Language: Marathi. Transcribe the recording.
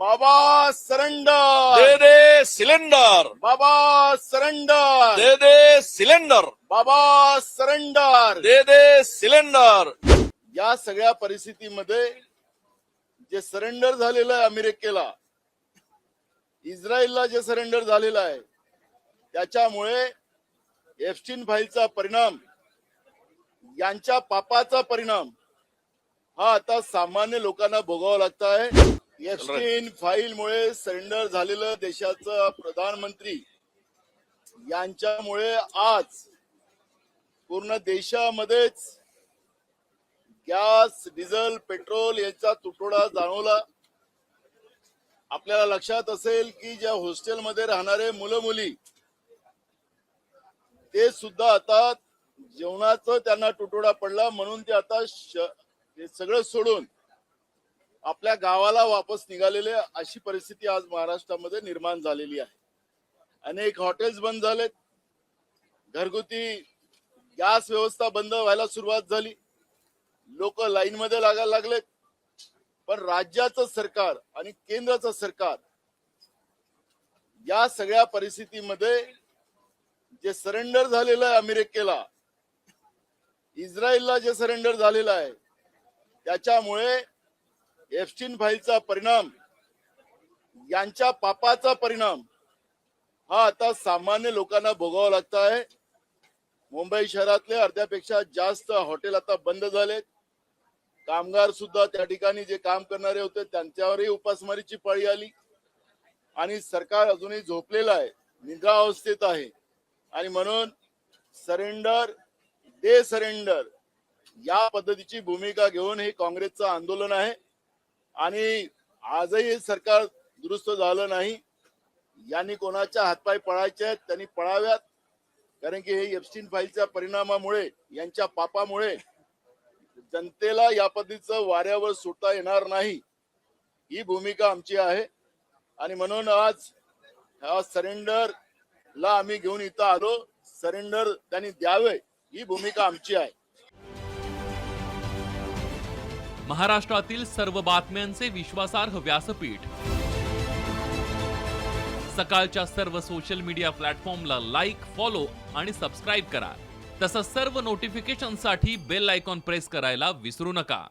बाबा सरेंडर दे दे सिलेंडर, बाबा सरेंडर दे दे सिलेंडर, बाबा सरेंडर दे दे सिलेंडर. या सगळ्या परिस्थितीमध्ये जे सरेंडर झालेलं आहे अमेरिकेला, इस्रायलला जे सरेंडर झालेलं आहे, त्याच्यामुळे एप्स्टीन फाईलचा परिणाम, यांच्या पापाचा परिणाम हा आता सामान्य लोकांना भोगावा लागत आहे. एप्स्टीन फाईलमुळे सरेंडर झालेलं देशाचं प्रधानमंत्री यांच्यामुळे आज पूर्ण देशामध्येच गॅस, डिझेल, पेट्रोल याचा तुटवडा जाणवला. आपल्याला लक्षात असेल की ज्या हॉस्टेलमध्ये राहणारे मुलं मुली ते सुद्धा आता जेवणाचं त्यांना तुटवडा पडला, म्हणून ते आता हे सगळं सोडून आपल्या गावाला वापस निघालेले, अशी परिस्थिती आज महाराष्ट्रामध्ये निर्माण झालेली आहे. अनेक हॉटेल्स बंद झालेत, घरगुती गॅस व्यवस्था बंद व्हायला सुरुवात झाली, लोक लाईन मध्ये लागायला लागलेत. पण राज्याचं सरकार आणि केंद्राचं सरकार या सगळ्या परिस्थितीमध्ये जे सरेंडर झालेलं आहे अमेरिकेला, इस्रायलला जे सरेंडर झालेलं आहे, त्याच्यामुळे एप्स्टीन फाईलचा परिणाम, यांच्या पापाचा परिणाम हा आता सामान्य लोकांना भोगावा लागत आहे. मुंबई शहरातले अर्ध्यापेक्षा जास्त हॉटेल आता बंद झालेत. कामगार सुद्धा त्या ठिकाणी जे काम करणारे होते त्यांच्यावरही उपासमारीची पाळी आली आणि सरकार अजूनही झोपलेलं आहे, निद्रावस्थेत आहे. आणि म्हणून सरेंडर दे सरेंडर या पद्धतीची भूमिका घेऊन हे काँग्रेसचं आंदोलन आहे. आणि आजही सरकार दुरुस्त झालं नाही. यांनी कोणाच्या हातपाय पळायचे आहेत त्यांनी पळाव्यात, कारण की हे एप्स्टीन फाईलच्या परिणामामुळे, यांच्या पापामुळे जनतेला या पद्धतीचं वाऱ्यावर सुटता येणार नाही, ही भूमिका आमची आहे. आणि म्हणून आज ह्या सरेंडरला आम्ही घेऊन इथं आलो. सरेंडर त्यांनी द्यावे, ही भूमिका आमची आहे. महाराष्ट्रातील सर्व बातम्यांचे विश्वासार्ह व्यासपीठ, सकाळच्या सर्व सोशल मीडिया प्लॅटफॉर्मला लाईक, फॉलो आणि सबस्क्राईब करा. तसंच सर्व नोटिफिकेशनसाठी बेल आयकॉन प्रेस करायला विसरू नका.